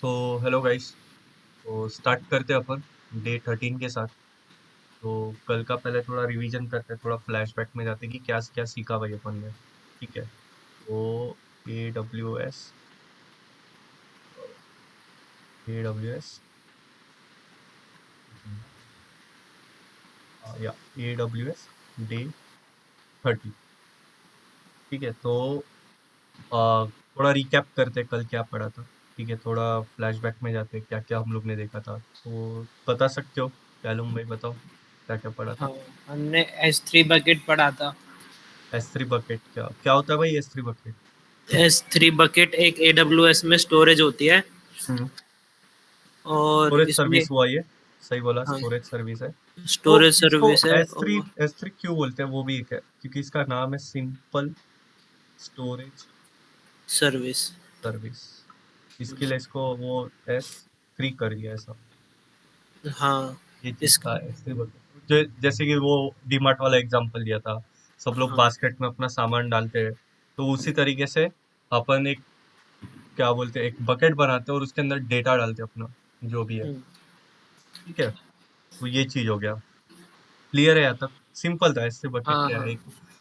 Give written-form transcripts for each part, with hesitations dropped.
तो hello guys. तो start करते हैं अपन डे 13 के साथ। तो कल का पहले थोड़ा रिवीजन करते हैं, थोड़ा फ्लैशबैक में जाते हैं कि क्या क्या सीखा भाई अपन ने। ठीक है। तो AWS AWS या AWS डे 30। ठीक है। तो थोड़ा रिकैप करते हैं कल क्या पढ़ा था। ठीक है, थोड़ा फ्लैशबैक में जाते हैं क्या क्या हम लोग ने देखा था। तो बता सकते हो क्या लूँ भाई, बताओ क्या क्या पढ़ा था। हाँ, हमने S3 बकेट पढ़ा था। S3 बकेट क्या क्या होता है भाई, S3 बकेट? S3 बकेट एक AWS में स्टोरेज होती है और स्टोरेज इसमें सर्विस हुआ ये, सही बोला, हाँ, स्टोरेज सर्विस है। तो स्टोरेज इसको सर्विस है S3 और S3 क्यों बोलते हैं वो भी एक है, क्योंकि इसका नाम है सिंपल स्टोरेज सर्विस। सर्विस। इसके लिए इसको वो S3 कर दिया ऐसा। हाँ, ये चीज इस का S3 बोलते हैं। जैसे कि वो डीमार्ट वाला एग्जांपल दिया था, सब लोग हाँ, बास्केट में अपना सामान डालते हैं। तो उसी तरीके से अपन एक, क्या बोलते हैं, एक बकेट बनाते हैं और उसके अंदर डेटा डालते हैं अपना, जो भी है। हुँ, ठीक है। तो ये चीज हो गया। क्लियर है यहाँ तक? सिंपल था। इससे बकेट हाँ, क्या है, हाँ एक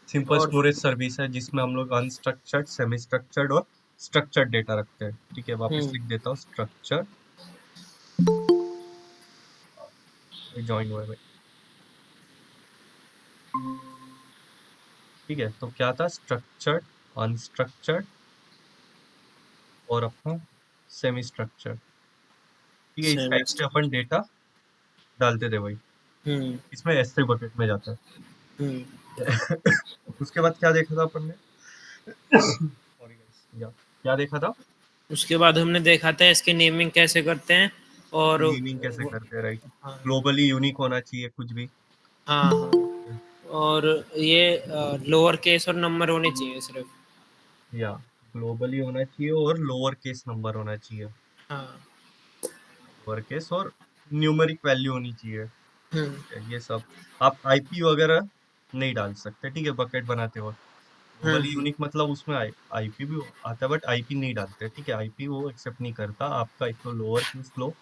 सिंपल और स्टोरेज सर्विस है जिसमें हम लोग अनस्ट्रक्चर्ड, सेमी स्ट्रक्चर्ड और स्ट्रक्चर्ड डेटा रखते हैं। ठीक है, वापस हुँ, लिख देता हूँ, स्ट्रक्चर ज्वाइन हुआ है भाई। ठीक है, तो क्या था, स्ट्रक्चर्ड, अनस्ट्रक्चर्ड और अपना सेमी स्ट्रक्चर्ड। ठीक है, इस टाइप से सेमेस्टर। अपन डेटा डालते थे भाई। हुँ, इसमें S3 बकेट में जाता हुँ। है। उसके बाद क्या देखा था अपन ने? सॉरी गाइस, या क्या देखा था? उसके बाद हमने देखा था इसकी नेमिंग कैसे करते हैं और नेमिंग कैसे करते हैं, राइट। हाँ, ग्लोबली यूनिक होना चाहिए कुछ भी। हाँ, हाँ और ये लोअर केस और नंबर होने चाहिए सिर्फ़। या ग्लोबली होना चाहिए और लोअर केस नंबर होना चाहिए। हाँ, लोअर केस और न्यूमेरिक वैल्यू होनी चाहिए। हुँ, ठीक है, ये सब। आप आईपी वगैरह नहीं डाल सकते, ठीक है, बकेट बनाते वक्त। हुँ, ग्लोबली यूनिक मतलब उसमें आईपी भी आता है, बट आईपी नहीं डालते। ठीक है, आईपी वो एक्सेप्ट नहीं करता आपका, एक तो लोअर केस लो।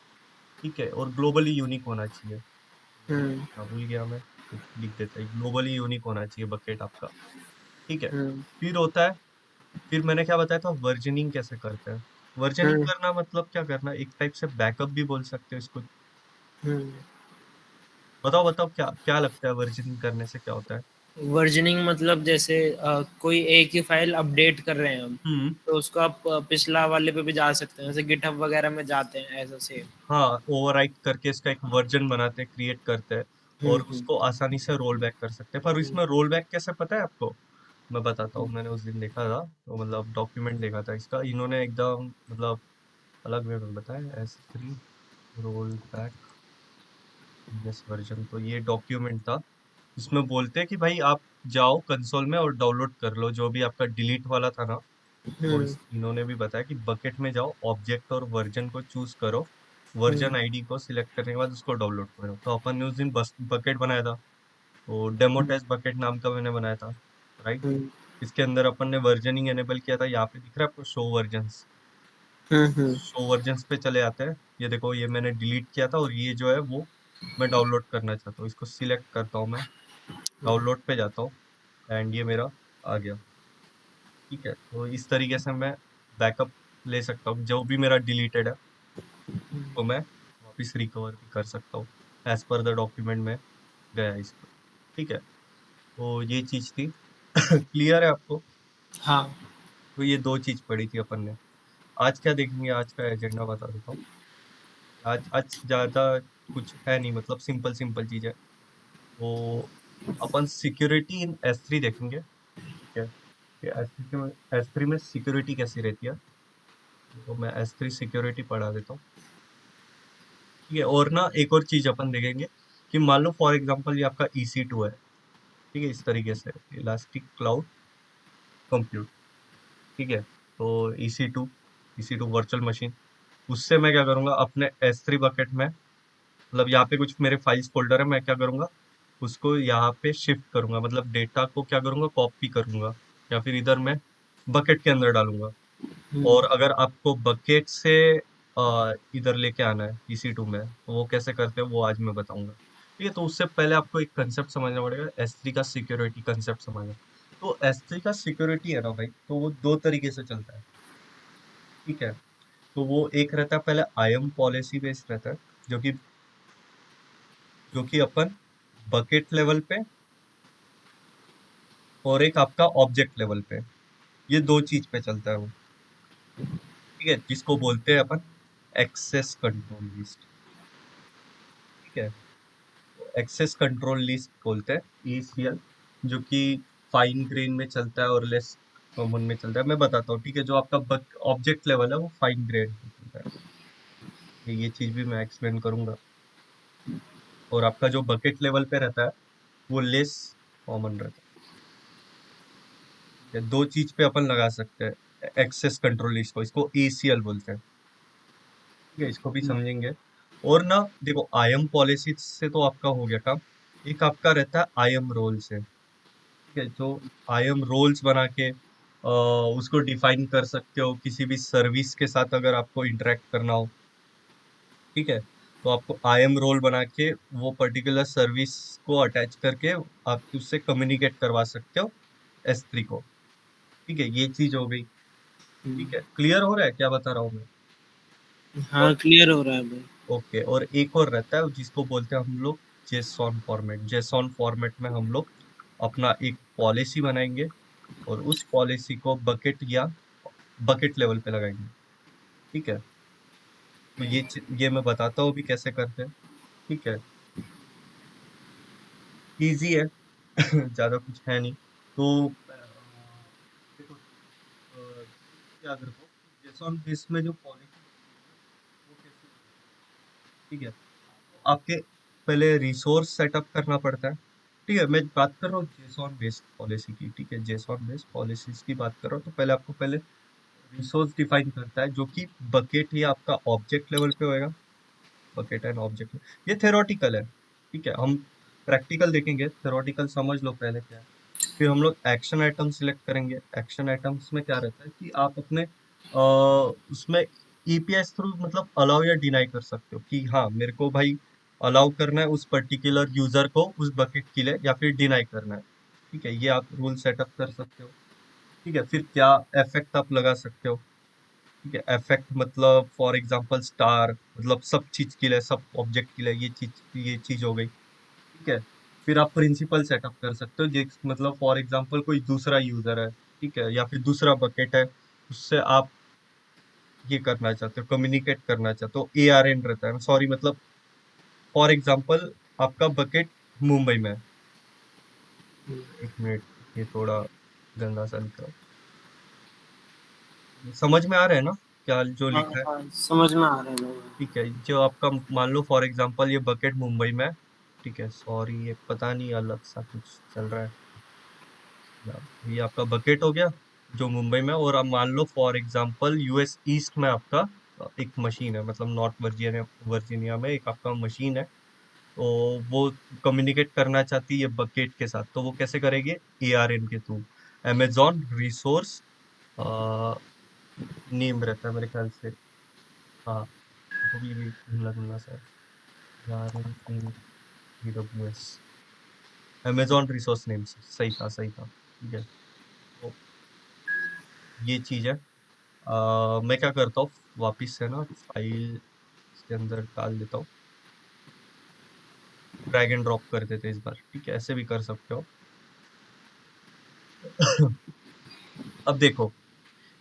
ठीक है, और ग्लोबली यूनिक होना चाहिए। हुँ, भूल गया मैं, लिख देता है, ग्लोबली यूनिक होना चाहिए बकेट आपका। ठीक है। हुँ, फिर होता है, फिर मैंने क्या बताया था, वर्जनिंग कैसे करते हैं। वर्जनिंग हुँ, करना मतलब क्या करना, एक टाइप से बैकअप भी बोल सकते हो इसको। हुँ। बताओ बताओ, क्या क्या लगता है वर्जनिंग करने से क्या होता है? वर्जनिंग मतलब जैसे कोई एक ही फ़ाइल अपडेट कर रहे हैं हम, हम्म। तो उसको आप पिछला वाले पे भी जा सकते हैं, जैसे गिटहब वगैरह में जाते हैं, ऐसा सेम। हाँ, ओवरराइट करके इसका एक वर्जन बनाते हैं, क्रिएट करते हैं हुँ, और हुँ, उसको आसानी से रोल बैक कर सकते हैं। पर हुँ, इसमें रोल बैक कैसे, पता है आपको? मैं बताता हुँ, हूँ, मैंने उस दिन देखा था, तो मतलब डॉक्यूमेंट देखा था इसका, इन्होंने एकदम मतलब अलग वे में बताया, S3 roll back this version. तो ये डॉक्यूमेंट था, इसमें बोलते हैं कि भाई आप जाओ कंसोल में और डाउनलोड कर लो जो भी आपका डिलीट वाला था ना। तो हुँ, इन्होंने भी बताया कि बकेट में जाओ, ऑब्जेक्ट और वर्जन को चूज करो, वर्जन हुँ, आईडी को सिलेक्ट करने के बाद उसको डाउनलोड करो। तो अपन ने उस दिन बस बकेट बनाया था, तो डेमो हुँ, टेस्ट बकेट नाम का मैंने बनाया था, राइट। हुँ, इसके अंदर अपन ने वर्जनिंग एनेबल किया था, यहाँ पे दिख रहा है आपको शो वर्जन्स। हुँ, हुँ, शो वर्जन्स पे चले आते हैं। ये देखो, ये मैंने डिलीट किया था और ये जो है वो मैं डाउनलोड करना चाहता हूँ, इसको सिलेक्ट करता हूँ मैं, डाउनलोड पे जाता हूँ एंड ये मेरा आ गया। ठीक है, तो इस तरीके से मैं बैकअप ले सकता हूँ, जो भी मेरा डिलीटेड है उसको मैं वापस रिकवर भी कर सकता हूँ, एज पर द डॉक्यूमेंट में गया इस पर। ठीक है, तो ये चीज थी। क्लियर है आपको? हाँ, तो ये दो चीज पढ़ी थी अपन ने। आज क्या देखेंगे, आज का एजेंडा बता देता हूँ। आज आज ज्यादा कुछ है नहीं, मतलब सिंपल सिंपल चीज है। वो अपन सिक्योरिटी इन S3 देखेंगे। ठीक है, कि S3 में सिक्योरिटी कैसी रहती है। तो मैं S3 सिक्योरिटी पढ़ा देता हूँ। ठीक है, और ना एक और चीज अपन देखेंगे कि मान लो फॉर एग्जांपल ये आपका EC2 है। ठीक है, इस तरीके से इलास्टिक क्लाउड कंप्यूट। ठीक है, तो EC2 वर्चुअल मशीन, उससे मैं क्या करूंगा, अपने S3 बकेट में, मतलब यहाँ पे कुछ मेरे फाइल्स फोल्डर है, मैं क्या करूंगा, उसको यहाँ पे शिफ्ट करूंगा, मतलब डेटा को क्या करूंगा, कॉपी करूंगा, या फिर इधर मैं बकेट के अंदर डालूंगा। हुँ, और अगर आपको बकेट से इधर लेके आना है EC2 में, तो वो कैसे करते हैं वो आज मैं बताऊंगा। ठीक है, तो उससे पहले आपको एक कंसेप्ट समझना पड़ेगा, S3 का सिक्योरिटी कंसेप्ट समझना। तो S3 का सिक्योरिटी है ना भाई, तो वो दो तरीके से चलता है। ठीक है, तो वो एक रहता है पहले IAM पॉलिसी बेस्ड रहता है, जो कि अपन बकेट लेवल पे, और एक आपका ऑब्जेक्ट लेवल पे, ये दो चीज पे चलता है वो। ठीक है, जिसको बोलते हैं अपन एक्सेस कंट्रोल लिस्ट। ठीक है, एक्सेस कंट्रोल लिस्ट बोलते हैं ECL, जो कि फाइन ग्रेन में चलता है और लेस कॉमन में चलता है। मैं बताता हूँ। ठीक है, जो आपका ऑब्जेक्ट लेवल है वो फाइन ग्रेन पे चलता है। ये चीज भी मैं एक्सप्लेन करूंगा। और आपका जो बकेट लेवल पे रहता है वो लेस कॉमन रहता है। दो चीज पे अपन लगा सकते हैं एक्सेस कंट्रोल लिस्ट को, इसको ECL बोलते हैं। ठीक है, इसको भी समझेंगे। और ना देखो, IAM पॉलिसी से तो आपका हो गया काम। एक आपका रहता है IAM रोल से। ठीक है, जो IAM रोल्स बना के उसको डिफाइन कर सकते हो किसी भी सर्विस के साथ अगर आपको इंटरेक्ट करना हो। ठीक है, तो आपको IAM रोल बना के वो पर्टिकुलर सर्विस को अटैच करके आप उससे कम्युनिकेट करवा सकते हो S3 को। ठीक है, ये चीज हो गई। ठीक है, क्लियर हो रहा है क्या बता रहा हूँ मैं? और हाँ, क्लियर हो रहा है भाई। ओके, और एक और रहता है जिसको बोलते हैं हम लोग जेसॉन फॉर्मेट। जेसॉन फॉर्मेट में हम लोग अपना एक पॉलिसी बनाएंगे, और उस पॉलिसी को बकेट या बकेट लेवल पे लगाएंगे। ठीक है, तो ये मैं बताता हूँ अभी कैसे करते हैं। ठीक है, इजी है। ज्यादा कुछ है नहीं। तो देखो, याद रखो कि जेसॉन बेस में जो पॉलिसी वो कैसे बनती है। ठीक है, आपके पहले रिसोर्स सेटअप करना पड़ता है। ठीक है, मैं बात कर रहा हूँ जेसॉन बेस्ड पॉलिसी की। ठीक है, जेसॉन बेस्ड पॉलिसीज की बात कर रहा हूँ, तो पहले आपको पहले रिसोर्स डिफाइन करता है, जो कि बकेट या आपका ऑब्जेक्ट लेवल पे होएगा। बकेट एंड ऑब्जेक्ट, ये थेरोटिकल है। ठीक है, हम प्रैक्टिकल देखेंगे। थेरोटिकल समझ लो पहले क्या है। फिर हम लोग एक्शन आइटम सिलेक्ट करेंगे। एक्शन आइटम्स में क्या रहता है कि आप अपने उसमें EPS थ्रू मतलब अलाउ या डिनाई कर सकते हो कि हाँ, मेरे को भाई अलाउ करना है उस पर्टिकुलर यूजर को उस बकेट के लिए, या फिर डिनाई करना है। ठीक है, ये आप रूल सेटअप कर सकते हो। ठीक है, फिर क्या इफेक्ट आप लगा सकते हो। ठीक है, इफेक्ट मतलब फॉर एग्जांपल स्टार, मतलब सब चीज के लिए, सब ऑब्जेक्ट के लिए ये चीज हो गई। ठीक है, फिर आप प्रिंसिपल सेटअप कर सकते हो, मतलब फॉर एग्जांपल कोई दूसरा यूजर है, ठीक है, या फिर दूसरा बकेट है, उससे आप ये करना चाहते हो, कम्युनिकेट करना चाहते हो, ARN रहता है, सॉरी मतलब फॉर एग्जांपल आपका बकेट मुंबई में है। एक मिनट, ये थोड़ा गंदा सा लिखा है। समझ में आ रहा है ना क्या जो हाँ, लिखा है? हाँ, समझ में आ रहा है भाई। ठीक है, जो आपका मान लो फॉर एग्जांपल ये बकेट मुंबई में है। ठीक है, सॉरी ये पता नहीं अलग सा कुछ चल रहा है। ये आपका बकेट हो गया जो मुंबई में है, और अब मान लो फॉर एग्जांपल US ईस्ट में आपका एक मशीन है, मतलब नॉर्थ वर्जीनिया वर्जीनिया में एक आपका मशीन है। तो वो कम्युनिकेट करना चाहती है बकेट के साथ, तो वो कैसे करेगी? ARN के थ्रू। अमेजॉन रिसोर्स नेम रहता है मेरे ख्याल से। हाँ, तो भी धुंधला धुंधला सा है। ARN AWS, Amazon resource name से सही था, सही था। ठीक है, तो ये चीज है। मैं क्या करता हूँ, वापिस से ना फाइल के अंदर डाल देता हूँ। ड्रैग एंड ड्रॉप कर देते हैं इस बार। ठीक है, ऐसे भी कर सकते हो। अब देखो,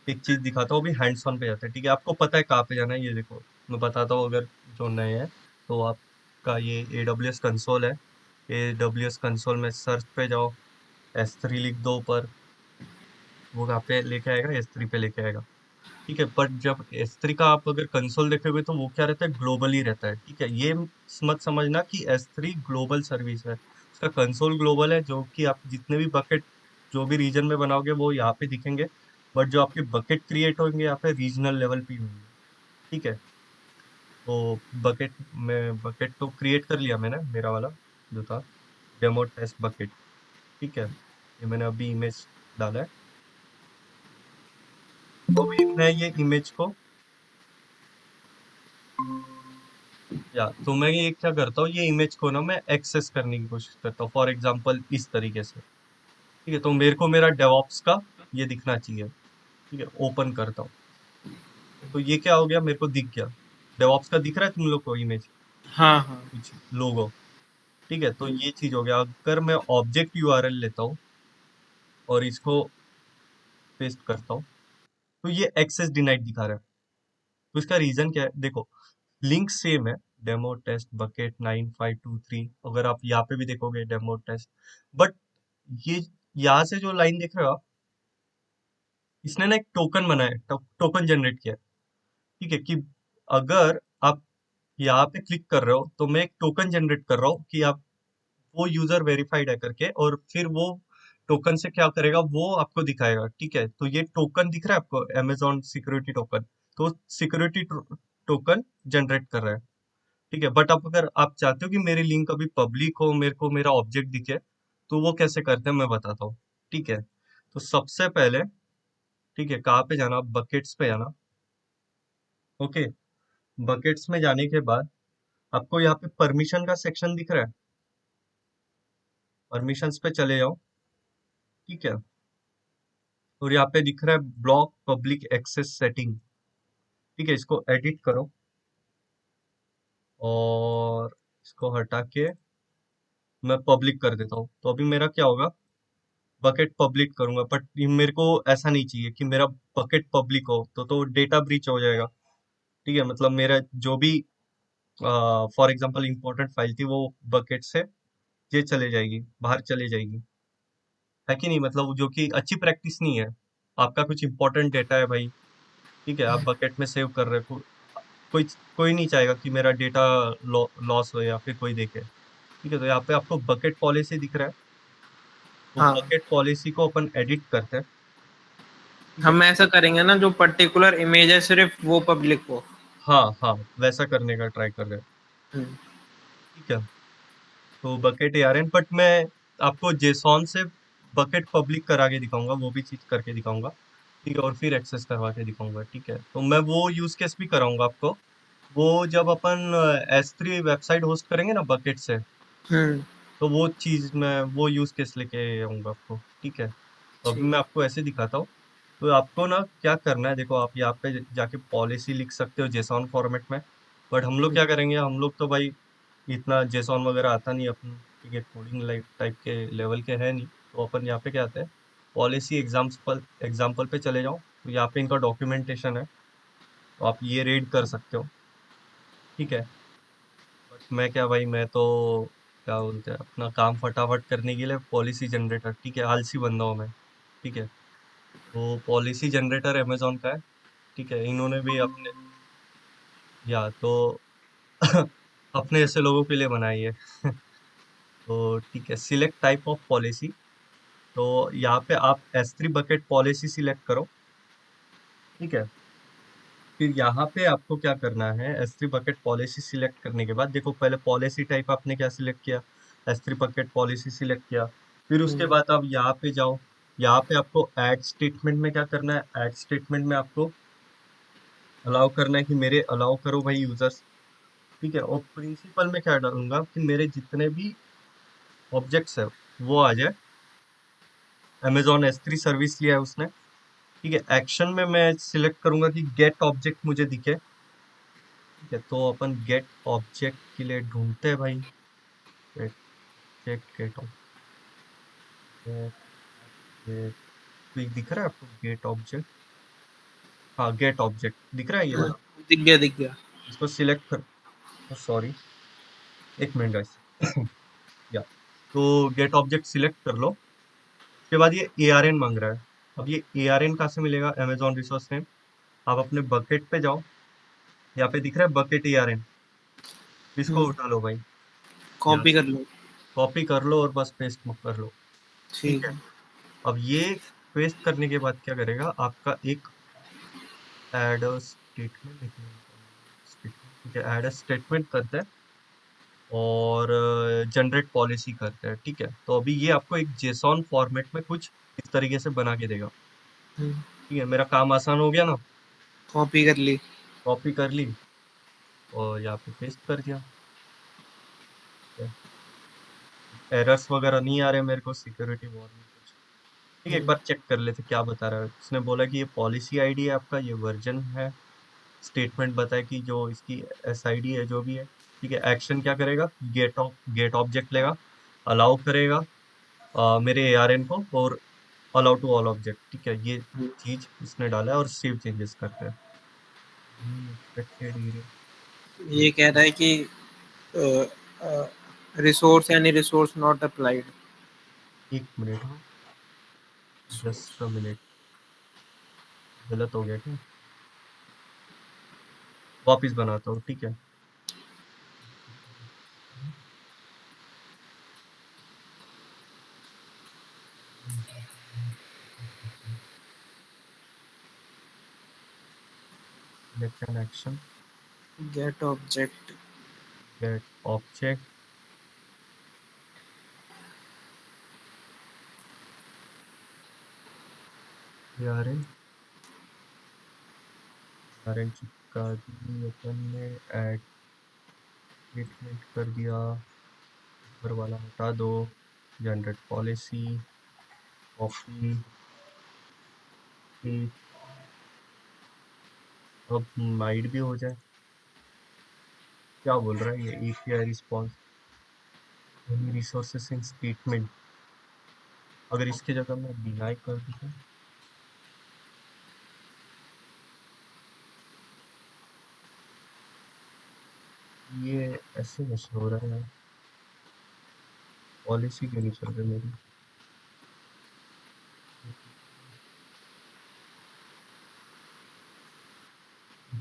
एक चीज दिखाता हूँ, अभी हैंड्स ऑन पे जाता है। ठीक है, आपको पता है कहाँ पे जाना है, ये देखो मैं बताता हूँ अगर जो नए हैं। तो आपका ये AWS कंसोल है। AWS कंसोल में सर्च पे जाओ, S3 लिख दो ऊपर, वो कहाँ पे लेके आएगा? S3 पे लेके आएगा। ठीक है, बट जब S3 का आप अगर कंसोल देखोगे तो वो क्या रहता है? ग्लोबली रहता है। ठीक है, ये मत समझना कि S3 ग्लोबल सर्विस है। उसका कंसोल ग्लोबल है, जो कि आप जितने भी बकेट जो भी रीजन में बनाओगे वो यहाँ पे दिखेंगे। बट जो आपके बकेट क्रिएट होंगे यहाँ पे रीजनल लेवल पे ही होंगे। ठीक है, तो बकेट तो क्रिएट कर लिया मैंने, मेरा वाला जो था डेमो टेस्ट बकेट। ठीक है, ये मैंने अभी इमेज डाला है। तो अभी मैं ये इमेज को या तो मैं ये क्या करता हूँ, ये इमेज को ना मैं एक्सेस करने की कोशिश करता हूँ, फॉर एग्जांपल इस तरीके से। ठीक है, तो मेरे को मेरा डेवऑप्स का ये दिखना चाहिए। ठीक है, ओपन करता हूँ, तो ये क्या हो गया, मेरे को दिख गया। डेवऑप्स का दिख रहा है तुम लोग को इमेज, हाँ हाँ। कुछ लोगो। ठीक है, तो ये चीज हो गया। अगर मैं ऑब्जेक्ट यूआरएल लेता हूँ और इसको पेस्ट करता हूँ, तो ये एक्सेस डिनाइड दिखा रहा है। तो इसका रीजन क्या है, देखो, लिंक सेम है, डेमो टेस्ट बकेट 9523। अगर आप यहाँ पे भी देखोगे डेमो टेस्ट, बट ये यहाँ से जो लाइन देख रहे हो आप, इसने ना एक टोकन बनाया, टोकन जनरेट किया है। ठीक है, कि अगर आप यहाँ पे क्लिक कर रहे हो तो मैं एक टोकन जनरेट कर रहा हूँ कि आप, वो यूजर वेरीफाइड है करके, और फिर वो टोकन से क्या करेगा, वो आपको दिखाएगा। ठीक है, तो ये टोकन दिख रहा है आपको, अमेजोन सिक्योरिटी टोकन। तो सिक्योरिटी टोकन जनरेट कर रहा है। ठीक है, बट अब अगर आप चाहते हो कि मेरी लिंक अभी पब्लिक हो, मेरे को मेरा ऑब्जेक्ट दिखे, तो वो कैसे करते हैं मैं बताता हूँ। ठीक है, तो सबसे पहले, ठीक है, कहाँ पे जाना, बकेट्स पे जाना। ओके, बकेट्स में जाने के बाद आपको यहाँ पे परमिशन का सेक्शन दिख रहा है, परमिशंस पे चले जाओ। ठीक है, और यहाँ पे दिख रहा है ब्लॉक पब्लिक एक्सेस सेटिंग। ठीक है, इसको एडिट करो और इसको हटा के मैं पब्लिक कर देता हूँ। तो अभी मेरा क्या होगा, बकेट पब्लिक करूंगा, बट मेरे को ऐसा नहीं चाहिए कि मेरा बकेट पब्लिक हो, तो डेटा ब्रीच हो जाएगा। ठीक है, मतलब मेरा जो भी फॉर एग्जांपल इंपॉर्टेंट फाइल थी, वो बकेट से ये चले जाएगी, बाहर चले जाएगी, है कि नहीं, मतलब जो कि अच्छी प्रैक्टिस नहीं है। आपका कुछ इंपॉर्टेंट डेटा है भाई, ठीक है, आप बकेट में सेव कर रहे हो, कोई कोई नहीं चाहेगा कि मेरा डेटा लॉस हो या फिर कोई देखे। ठीक है, तो यहाँ पे आपको बकेट पॉलिसी दिख रहा है, तो हाँ, बकेट पॉलिसी को अपन एडिट करते हैं। ठीक है, हम ऐसा करेंगे ना, जो पर्टिकुलर इमेज है सिर्फ वो पब्लिक हो। हाँ हाँ, वैसा करने का ट्राई कर रहे हैं। हम्म, ठीक है, तो बकेट एआरएन, बट मैं आपको जेसॉन से बकेट पब्लिक करा के दिखाऊंगा, वो भी चीज करके दिखाऊंगा। ठीक है, और फिर एक्सेस करवा के दिखाऊंगा। ठीक है, तो मैं वो यूज केस भी कराऊंगा आपको, वो जब अपन S3 वेबसाइट होस्ट करेंगे ना बकेट से, हम्म, तो वो चीज मैं वो यूज केस लेके आऊंगा आपको। ठीक है, तो अभी मैं ठीक। आपको ऐसे दिखाता हूँ। तो आपको ना क्या करना है, देखो, आप यहाँ पे जाके पॉलिसी लिख सकते हो जेसॉन फॉर्मेट में, बट हम लोग क्या करेंगे, हम लोग तो भाई इतना जेसॉन वगैरह आता नहीं अपन। ठीक है, कोडिंग लाइक टाइप के लेवल के है नहीं, तो अपन यहाँ पे क्या आते हैं, पॉलिसी एग्जाम्पल एग्जाम्पल पे चले जाओ, तो यहाँ पे इनका डॉक्यूमेंटेशन है, तो आप ये रीड कर सकते हो। ठीक है, बट मैं क्या भाई, मैं तो क्या बोलते हैं, अपना काम फटाफट करने के लिए पॉलिसी जनरेटर, ठीक है, आलसी बंदा हूँ मैं। ठीक है, तो पॉलिसी जनरेटर अमेजोन का है। ठीक है, इन्होंने भी अपने, या तो अपने ऐसे लोगों के लिए बनाई है। तो ठीक है, सिलेक्ट टाइप ऑफ पॉलिसी, तो यहाँ पे आप S3 बकेट पॉलिसी सिलेक्ट करो। ठीक है, फिर यहाँ पे आपको क्या करना है, S3 बकेट पॉलिसी सिलेक्ट करने के बाद देखो, पहले पॉलिसी टाइप आपने क्या सिलेक्ट किया, S3 बकेट पॉलिसी सिलेक्ट किया। फिर उसके हम्म, बाद आप यहाँ पे जाओ, यहाँ पे आपको ऐड स्टेटमेंट में क्या करना है, ऐड स्टेटमेंट में आपको अलाउ करना है कि मेरे अलाउ करो भाई यूजर्स। ठीक है, और प्रिंसिपल में क्या डालूंगा कि मेरे जितने भी ऑब्जेक्ट्स है वो आ जाए, अमेजोन S3 सर्विस लिया है उसने। ठीक है, एक्शन में मैं सिलेक्ट करूंगा कि गेट ऑब्जेक्ट मुझे दिखे। ठीक है, तो अपन गेट ऑब्जेक्ट के लिए ढूंढते हैं भाई, गेट गेट ऑब्जेक्ट, गेट, तो दिख रहा है आपको गेट ऑब्जेक्ट, हाँ गेट ऑब्जेक्ट दिख रहा है ये वाला। दिख गया दिख गया। इसको सिलेक्ट कर, सॉरी, एक मिनट गाइस। या, तो गेट ऑब्जेक्ट सिलेक्ट कर लो। उसके बाद ये ARN मांग रहा है। अब ये ARN कहाँ से मिलेगा, अमेजोन रिसोर्स नेम। आप अपने बकेट पे जाओ, यहाँ पे दिख रहा है बकेट ARN, इसको हम्म, उठा लो भाई, यहाँ कॉपी से कर लो। कॉपी कर लो और बस पेस्ट कर लो। ठीक ठीक है, है। अब ये पेस्ट करने के बाद क्या करेगा, आपका एक एड स्टेटमेंट लिखने स्टेटमेंट, ठीक है, एड स्टेटमेंट करते हैं और जनरेट पॉलिसी करते हैं। ठीक है, तो अभी ये आपको एक जेसॉन फॉर्मेट में कुछ इस तरीके से बना के देगा। हम्म, ठीक है, मेरा काम आसान हो गया ना, कॉपी कर ली। कॉपी कर ली। और यहाँ पे पेस्ट कर दिया। एरर्स वगैरह नहीं आ रहे मेरे को, सिक्योरिटी वार्निंग कुछ। ठीक है, एक बार चेक कर लेते क्या बता रहा है। उसने बोला कि ये पॉलिसी आईडी है आपका, ये वर्जन है। स्टेटमेंट बताए कि जो इसकी एसआईडी है जो भी है। ठीक है, एक्शन क्या करेगा, गेट ऑब्जेक्ट लेगा, अलाउ करेगा मेरे एआरएन को, और अलाउ टू ऑल ऑब्जेक्ट। ठीक है, ये चीज इसने डाला है, और सेव चेंजेस करते हैं। एक्सपेक्टेड ये कह रहा है कि resource any resource not applied. एक मिनट, हाँ, जस्ट अ मिनट। गलत हो गया क्या? वापिस बनाता हूँ, ठीक है। Select an action, get object. get object, ARN, ARN चिपका दी अपन ने, ऐड स्टेटमेंट कर दिया, ऊपर वाला हटा दो, जनरेट पॉलिसी, कॉपी, अब माइड भी हो जाए। क्या बोल रहा है ये, एपीआई रिस्पॉन्स रिसोर्सेस इन स्टेटमेंट। अगर इसके जगह मैं डिनाई कर दूँ तो? ये ऐसे कैसे हो रहा है? पॉलिसी क्यों नहीं चल रही मेरी?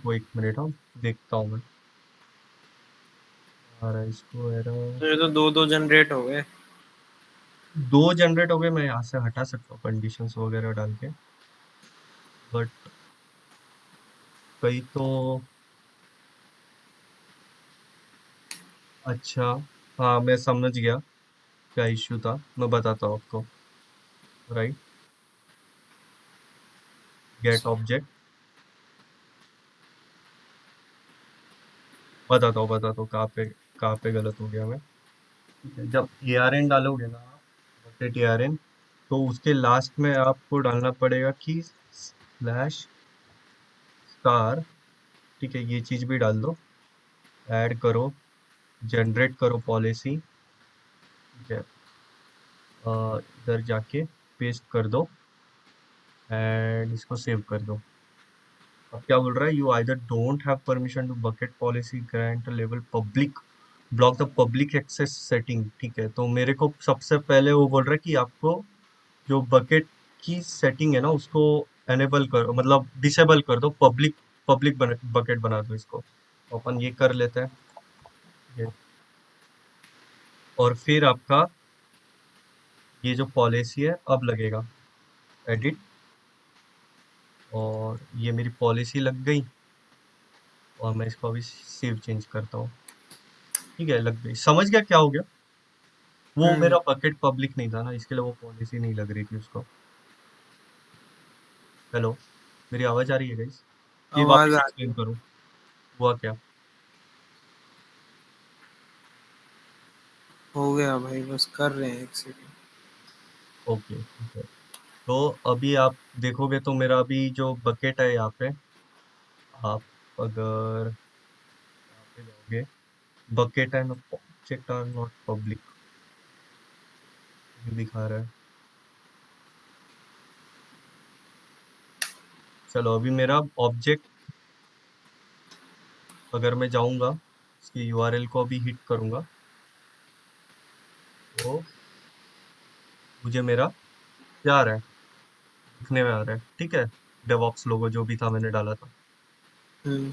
वो एक मिनट, हाँ, देखता हूँ मैं। आ रहा है इसको एरर। तो ये तो दो दो जनरेट हो गए। दो जनरेट हो गए, मैं यहाँ से हटा सकता हूँ कंडीशंस वगैरह डाल के, बट कई तो। अच्छा, हाँ, मैं समझ गया क्या इश्यू था, मैं बताता हूँ आपको। राइट, गेट ऑब्जेक्ट, बताता हूँ कहाँ पे गलत हो गया मैं। ठीक है, जब एआरएन डालोगे ना आप, बकेट एआरएन, तो उसके लास्ट में आपको डालना पड़ेगा कि स्लैश स्टार। ठीक है, ये चीज भी डाल दो, ऐड करो, जनरेट करो पॉलिसी। ठीक है, इधर जाके पेस्ट कर दो, एंड इसको सेव कर दो। अब क्या बोल रहा है, you either don't have permission to bucket policy grant level public, block the public access setting. ठीक है, तो मेरे को सबसे पहले वो बोल रहा है कि आपको जो बकेट की सेटिंग है ना, उसको एनेबल करो, मतलब डिसेबल कर दो, पब्लिक पब्लिक बकेट बना दो इसको। तो अपन ये कर लेते हैं। ये, और फिर आपका ये जो पॉलिसी है अब लगेगा, एडिट, और ये मेरी पॉलिसी लग गई, और मैं इसको अभी सेव चेंज करता हूँ। ठीक है, लग गई। समझ गया क्या हो गया? वो हम्म। मेरा बकेट पब्लिक नहीं था ना, इसके लिए वो पॉलिसी नहीं लग रही थी उसको। हेलो, मेरी आवाज आ रही है गाइस? ये आवाज वापस आ रही एक्सप्लेन है। करूँ, हुआ क्या? हो गया भाई, बस कर रहे हैं एक सेकंड। ओके, ठीक है। तो अभी आप देखोगे तो मेरा अभी जो बकेट है यहाँ पे, आप अगर यहाँ पे जाओगे, bucket and object are not public दिखा रहा है। चलो, अभी मेरा ऑब्जेक्ट, अगर मैं जाऊंगा इसकी यूआरएल को अभी हिट करूंगा, तो मुझे मेरा क्या आ रहा है, दिखने में आ रहा है। ठीक है, डेवऑप्स लोगो जो भी था मैंने डाला था। हम्म।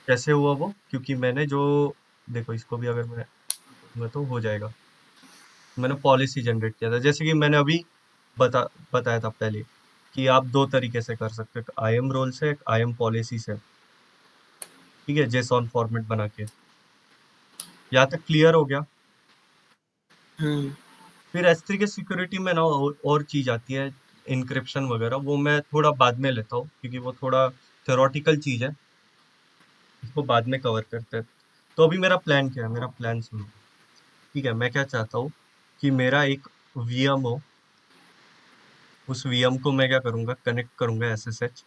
कैसे हुआ वो? क्योंकि मैंने जो, देखो इसको भी अगर मैं करूंगा तो हो जाएगा। मैंने पॉलिसी जनरेट किया था, जैसे कि मैंने अभी बता बताया था पहले, कि आप दो तरीके से कर सकते हो, आई एम रोल से, एक आई एम पॉलिसी से। ठीक है, जेसॉन फॉर्मेट बना के। यहाँ तक क्लियर हो गया? हम्म। फिर S3 के सिक्योरिटी में ना और चीज आती है, इंक्रिप्शन वगैरह, वो मैं थोड़ा बाद में लेता हूँ, क्योंकि वो थोड़ा थ्योरेटिकल चीज है। इसको बाद में कवर करते हैं। तो अभी मेरा प्लान क्या है, मेरा प्लान सुनो। ठीक है, मैं क्या चाहता हूँ कि मेरा एक वीएम हो। उस वीएम को मैं क्या करूंगा, कनेक्ट करूंगा एसएसएच।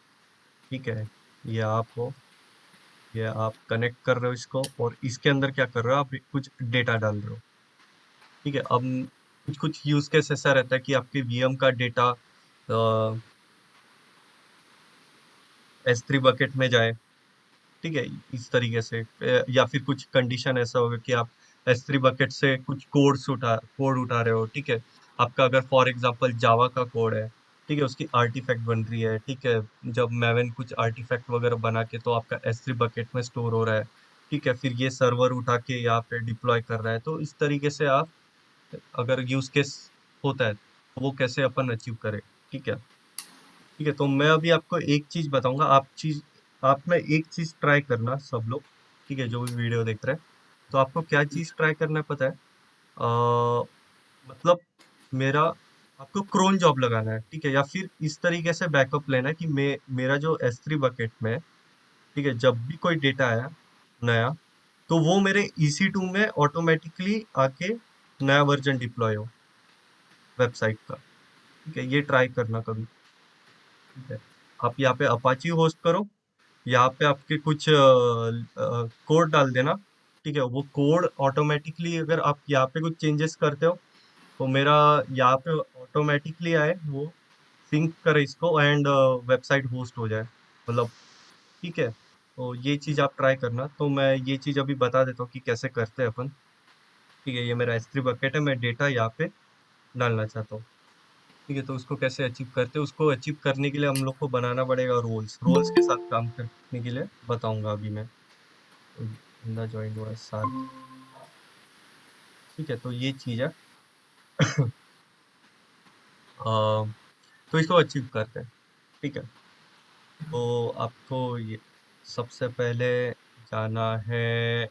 ठीक है, ये आप हो, ये आप कनेक्ट कर रहे हो इसको, और इसके अंदर क्या कर रहे हो, आप कुछ डेटा डाल रहे हो। ठीक है, अब कुछ कुछ यूज केस ऐसा रहता है कि आपके वीएम का डेटा S3 बकेट में जाए। ठीक है, इस तरीके से या फिर कुछ कंडीशन ऐसा होगा कि आप S3 बकेट से कुछ कोड उठा रहे हो। ठीक है, आपका अगर फॉर एग्जांपल जावा का कोड है, ठीक है, उसकी आर्टिफैक्ट बन रही है। ठीक है, जब मैवन कुछ आर्टिफैक्ट वगैरह बना के तो आपका S3 बकेट में स्टोर हो रहा है। ठीक है, फिर ये सर्वर उठा के यहाँ पे डिप्लॉय कर रहा है। तो इस तरीके से आप, अगर यूज केस होता है तो वो कैसे अपन अचीव करें। ठीक है। ठीक है, तो मैं अभी आपको एक चीज बताऊंगा। आप में एक चीज ट्राई करना सब लोग। ठीक है, जो भी वीडियो देख रहे हैं, तो आपको क्या चीज ट्राई करना है पता है? मतलब मेरा आपको क्रोन जॉब लगाना है। ठीक है, या फिर इस तरीके से बैकअप लेना है कि मेरा जो S3 बकेट में है, ठीक है, जब भी कोई डेटा आया नया, तो वो मेरे EC2 में ऑटोमेटिकली आके नया वर्जन डिप्लॉय हो वेबसाइट का। ठीक है, ये ट्राई करना कभी। ठीक है, आप यहाँ पे अपाची होस्ट करो, यहाँ पे आपके कुछ कोड डाल देना। ठीक है, वो कोड ऑटोमेटिकली, अगर आप यहाँ पे कुछ चेंजेस करते हो, तो मेरा यहाँ पे ऑटोमेटिकली आए वो, सिंक करे इसको, एंड वेबसाइट होस्ट हो जाए, मतलब। ठीक है, तो ये चीज आप ट्राई करना। तो मैं ये चीज अभी बता देता हूँ कि कैसे करते हैं अपन। ठीक है, ये मेरा S3 बकेट है, मैं डेटा यहाँ पे डालना चाहता हूँ। ठीक है, तो उसको कैसे अचीव करते हैं, उसको अचीव करने के लिए हम लोग को बनाना पड़ेगा रोल्स। रोल्स के साथ काम करने के लिए बताऊंगा अभी मैं। तो बंदा ज्वाइन हुआ है साथ। ठीक है, तो ये चीज है। तो इसको अचीव करते हैं। ठीक है, तो आपको ये सबसे पहले जाना है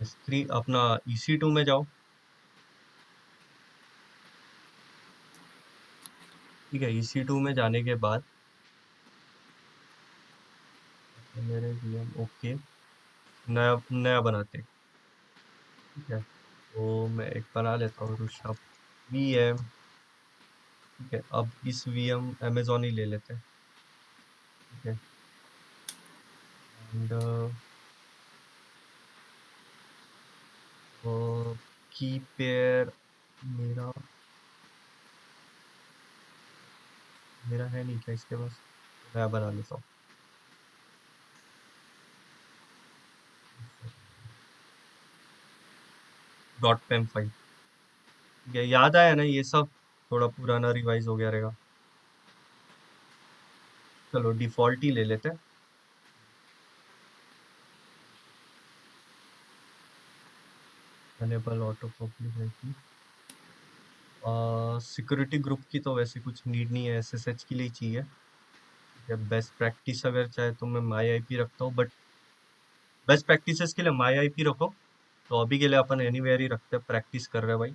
S3, अपना EC2 में जाओ। ठीक है, EC2 में जाने के बाद मेरे VM ओके, नया नया बनाते हैं। ठीक है, तो मैं एक बना लेता हूँ ऋषभ VM। ठीक है, अब इस VM अमेजोन ही ले लेते हैं। ठीक है, एंड की पेयर मेरा मेरा है नहीं क्या इसके पास? मैं बना लेता हूँ। Dot PEM file. ठीक है, याद आया ना ये सब? थोड़ा पुराना रिवाइज हो गया रहेगा। चलो डिफॉल्ट ही ले लेते हैं। Enable auto complement. Security group की तो वैसे कुछ नीड नहीं है, SSH के लिए ही चाहिए। या बेस्ट प्रैक्टिस अगर चाहे तो मैं माई आईपी रखता हूँ, बट बेस्ट प्रैक्टिसेस के लिए माई आईपी रखो। तो अभी के लिए अपन एनीवेयर ही रखते हैं, प्रैक्टिस कर रहे हैं भाई।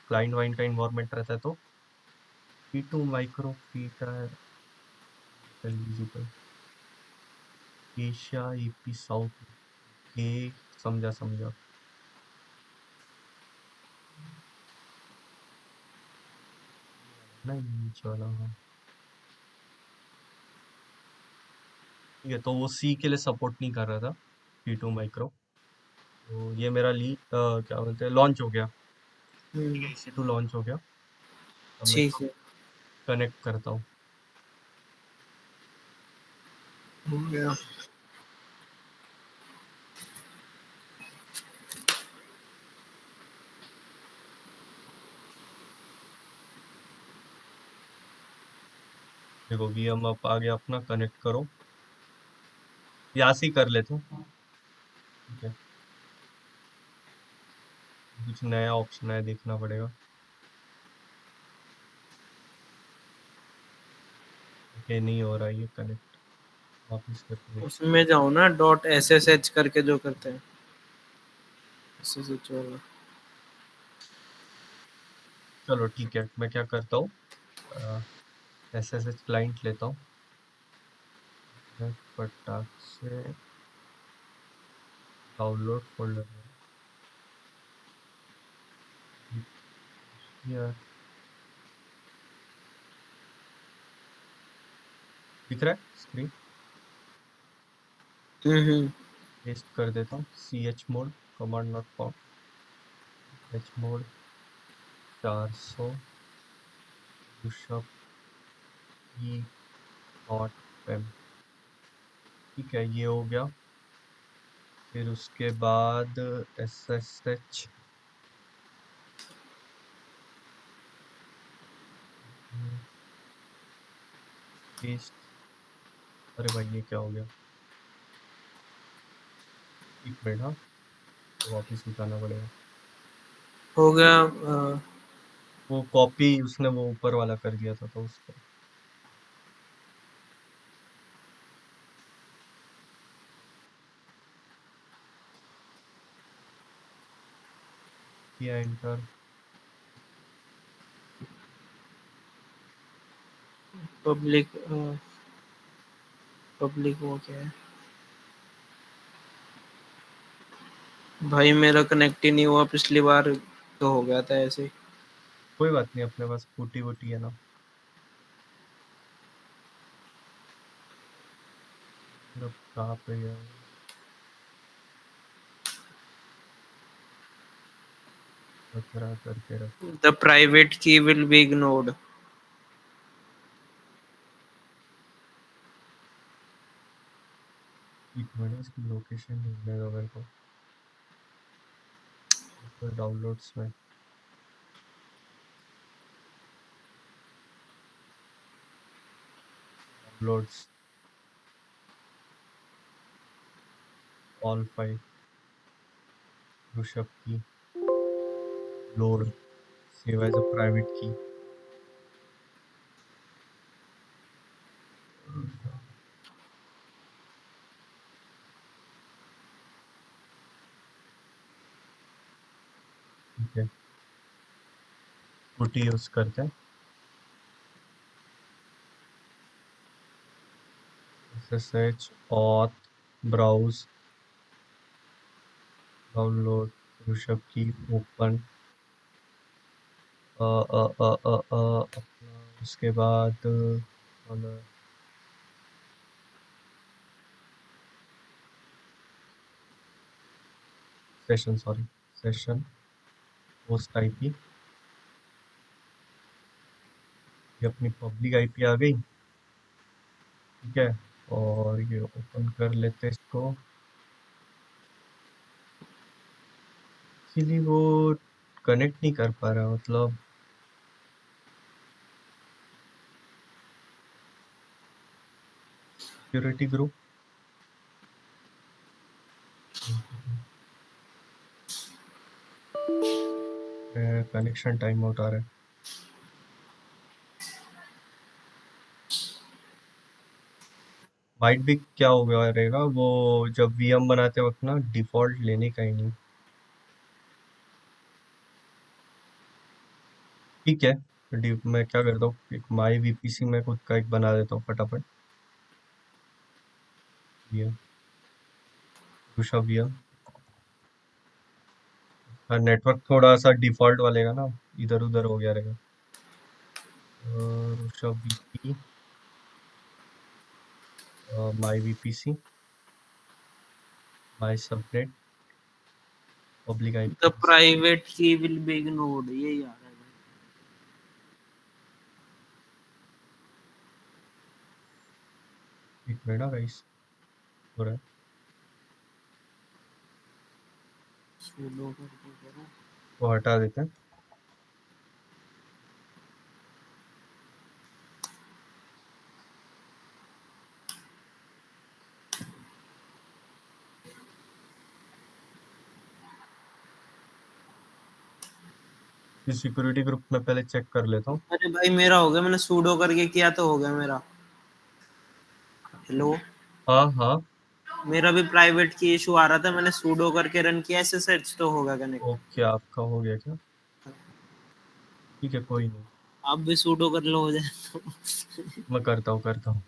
क्लाइंट वाइंड का इन्वायरमेंट रहता है तो P2 micro FITA eligible, Asia EP south के। समझा समझा। नहीं, नीचे वाला, हाँ। ठीक है, तो वो सी के लिए सपोर्ट नहीं कर रहा था, P2 माइक्रो। तो ये मेरा क्या बोलते हैं, लॉन्च हो गया। EC2 लॉन्च हो गया। अब मैं ठीक इसको है, कनेक्ट करता हूँ। हो गया। देखो VM अब आ गया अपना, कनेक्ट करो। यहाँ से ही कर लेते हैं। ठीक है, कुछ नया ऑप्शन है, देखना पड़ेगा। ओके, नहीं हो रहा ये कनेक्ट, वापिस करके देख। उसमें जाओ ना, डॉट SSH करके जो करते हैं, SSH वाला। चलो ठीक है, मैं क्या करता हूँ, SSH क्लाइंट लेता हूँ। मैं फटाक से डाउनलोड फोल्डर में यार दिख रहा है स्क्रीन। हम्म। पेस्ट कर देता हूँ ch mode command not found h mode 400 pushup E not M. ठीक है ये हो गया। फिर उसके बाद SSH पेस्ट। अरे भाई ये क्या हो गया, एक मिनट हाँ, तो वापिस उठाना पड़ेगा। हो गया। वो कॉपी उसने वो ऊपर वाला कर दिया था तो उसको किया एंटर। पब्लिक पब्लिक वो क्या है भाई, मेरा कनेक्ट ही नहीं हुआ, पिछली बार तो हो गया था ऐसे। कोई बात नहीं, अपने पास फूटी वूटी है ना। अब कहाँ पे गया वो? बकरा करके रख। द प्राइवेट की विल बी इग्नोर्ड। एक मिनट इसकी लोकेशन ढूंढने दो मेरे को। ऊपर डाउनलोड्स में downloads all file Rishabh key load save as a private key. ठीक है फूटी यूज करते हैं। SSH auth browse download Rishabh key open अपना उसके बाद session sorry session host IP. ये अपनी पब्लिक आईपी आ गई। ठीक है और ये ओपन कर लेते हैं इसको। एक्चुअली वो कनेक्ट नहीं कर पा रहा मतलब security group connection time out आ रहा है। माइट भी क्या हो गया रहेगा वो, जब वीएम बनाते वक्त ना डिफॉल्ट लेने का ही नहीं। ठीक है मैं क्या करता हूँ, एक माई वीपीसी में खुद का एक बना देता हूँ फटाफट। वीएम दूसरा वीएम नेटवर्क थोड़ा सा डिफॉल्ट वाले का ना इधर उधर हो गया रहेगा। Rishabh VP my VPC my subnet public the IP. Private की विल बी इग्नोर्ड, ये याद है। एक मिनट ना गाइस हो रहा है। सुडो करके करो। वो हटा देते हैं। सिक्योरिटी ग्रुप में पहले चेक कर लेता हूँ। अरे भाई मेरा हो गया, मैंने सूडो करके किया तो हो गया मेरा। हेलो। हाँ हाँ। मेरा भी प्राइवेट की इशू आ रहा था, मैंने सूडो करके रन किया, ऐसे सर्च तो होगा कनेक्ट। ओके आपका हो गया क्या? ठीक है कोई नहीं। आप भी सूडो कर लो, हो जाए तो। मैं करता हूँ करता हूँ।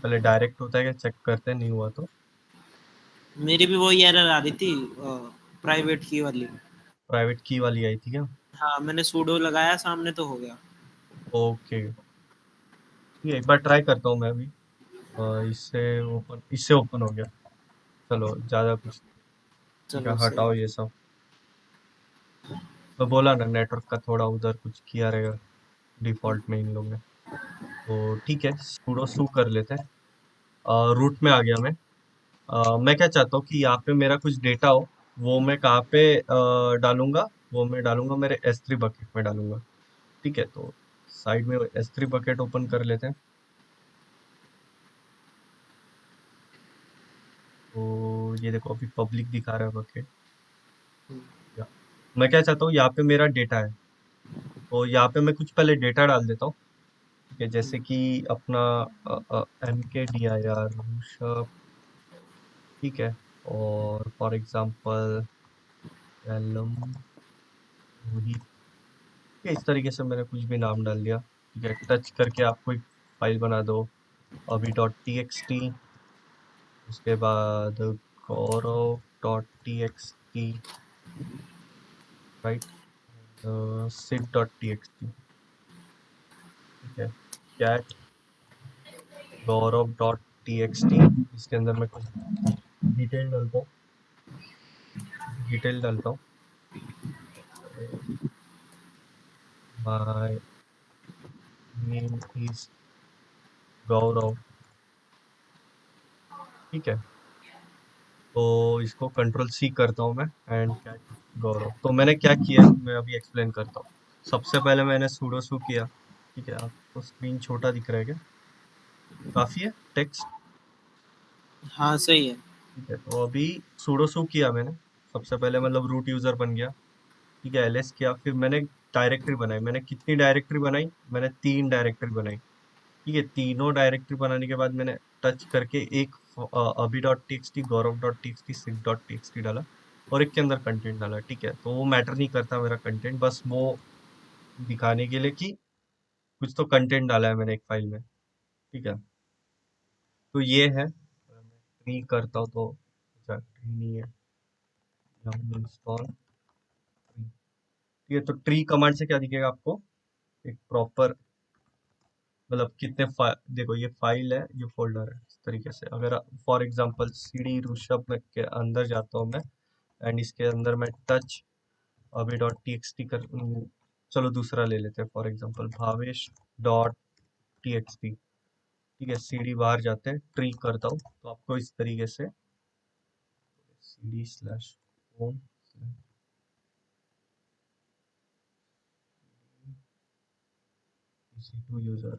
पहले डायरेक्ट होता है क्या चेक करते हैं, नहीं हुआ तो। मेरी भी वही एरर आ रही थी, प्राइवेट की वाली। प्राइवेट की वाली आई थी क्या? हाँ, मैंने सूडो लगाया सामने तो हो गया। ओके, ये एक बार ट्राई करता हूँ मैं भी। इससे ओपन हो गया। चलो, ज़्यादा कुछ। ठीक है, चलो सही। हटाओ ये सब। तो बोला ना, नेटवर्क का थोड़ा उधर कुछ किया रहेगा डिफॉल्ट में इन लोग ने। तो ठीक है, sudo su कर लेते हैं। रूट में आ गया मैं। मैं क्या चाहता हूँ कि यहाँ पे मेरा कुछ डेटा हो, वो मैं कहाँ पे डालूंगा। वो मैं डालूंगा मेरे S3 बकेट में डालूंगा। ठीक है, तो साइड में S3 बकेट ओपन कर लेते हैं। तो ये देखो, अभी पब्लिक दिखा रहा है बकेट। या मैं क्या चाहता हूँ, यहाँ पे मेरा डेटा है, तो यहाँ पे मैं कुछ पहले डेटा डाल देता हूँ। ठीक है, जैसे कि अपना MKDIR ऋषभ। ठीक है, और फॉर एग्जांपल एलम रोहित। ठीक है, इस तरीके से मैंने कुछ भी नाम डाल दिया। ठीक है, टच करके आपको एक फाइल बना दो, अभी .txt। उसके बाद गौरव .txt, राइट, sid.txt। ठीक है, कैट गौरव .txt। इसके अंदर मैं कुछ डिटेल डालता हूँ। डिटेल डालता हूँ। माय नेम इज गौरव। ठीक है, तो इसको कंट्रोल C करता हूँ मैं, एंड कैट गौरव। तो मैंने क्या किया, मैं अभी एक्सप्लेन करता हूँ। सबसे पहले मैंने sudo su किया। ठीक है, आपको स्क्रीन छोटा दिख रहा है क्या? काफी है टेक्स्ट? हाँ, सही है। ठीक है, तो अभी sudo su किया मैंने। सबसे पहले मतलब रूट यूजर बन गया। ठीक है, ls किया, फिर मैंने डायरेक्टरी बनाई। मैंने कितनी डायरेक्टरी बनाई? मैंने 3 डायरेक्टरी बनाई। ठीक है, तीनों डायरेक्टरी बनाने के बाद मैंने टच करके एक अभी .txt, गौरव .txt, सिड .txt डाला, और एक के अंदर कंटेंट डाला। ठीक है, तो वो मैटर नहीं करता मेरा कंटेंट, बस वो दिखाने के लिए कि कुछ तो कंटेंट डाला है मैंने एक फाइल में। ठीक है, तो ये है। अगर मैं ट्री करता हूँ तो, अच्छा ट्री नहीं है, इंस्टॉल ट्री। ठीक है, तो ट्री कमांड से क्या दिखेगा आपको, एक प्रॉपर, मतलब कितने देखो, ये फाइल है, ये फोल्डर है, इस तरीके से। अगर फॉर एग्जांपल CD ऋषभ में के अंदर जाता हूँ मैं, एंड इसके अंदर मैं टच अभी .txt कर, चलो दूसरा ले लेते हैं, फॉर एग्जांपल भावेश .txt। ठीक है, CD बाहर जाते हैं, ट्री करता हूँ, तो आपको इस तरीके से CD/home EC2 user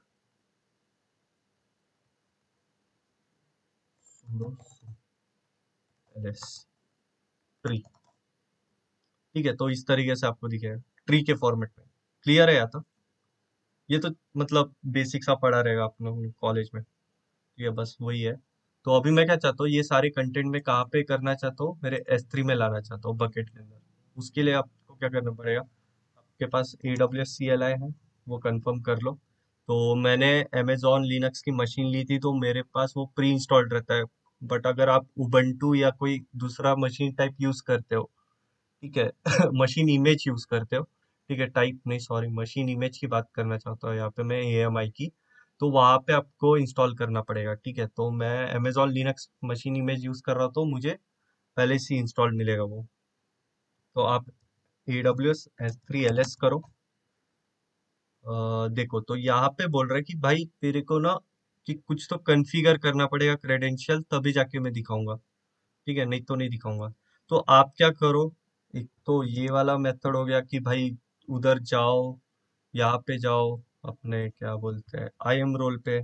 sudo ls tree. ठीक है, तो इस तरीके से आपको दिखेगा ट्री के फॉर्मेट में। क्लियर है या तो? ये तो मतलब बेसिक सा पढ़ा रहेगा आपने कॉलेज में। ठीक है, बस वही है। तो अभी मैं क्या चाहता हूँ, ये सारे कंटेंट में कहाँ पे करना चाहता हूँ, मेरे S3 में लाना चाहता हूँ, बकेट के अंदर। उसके लिए आपको क्या करना पड़ेगा, आपके पास AWS CLI है, वो कंफर्म कर लो। तो मैंने अमेजॉन लिनक्स की मशीन ली थी, तो मेरे पास वो प्री इंस्टॉल्ड रहता है। बट अगर आप उबंटू या कोई दूसरा मशीन टाइप यूज करते हो, ठीक है, मशीन इमेज यूज करते हो, ठीक है, टाइप नहीं, सॉरी, मशीन इमेज की बात करना चाहता हूँ यहाँ पे मैं, AMI की। तो वहाँ पे आपको इंस्टॉल करना पड़ेगा। ठीक है, तो मैं Amazon Linux machine image use कर रहा हूँ, तो मुझे पहले से इंस्टॉल मिलेगा वो। तो आप AWS S3 LS करो। देखो, तो यहाँ पे बोल रहा है कि भाई तेरे को ना, कि कुछ तो कॉन्फ़िगर करना पड़ेगा क्रेडेंशियल, तभी जाके मैं दिखाऊंगा। ठीक है, नहीं तो नहीं दिखाऊंगा। तो आप क्या करो, एक तो ये वाला मेथड हो गया कि भाई उधर जाओ, यहाँ पे जाओ, अपने क्या बोलते हैं, IM रोल पे,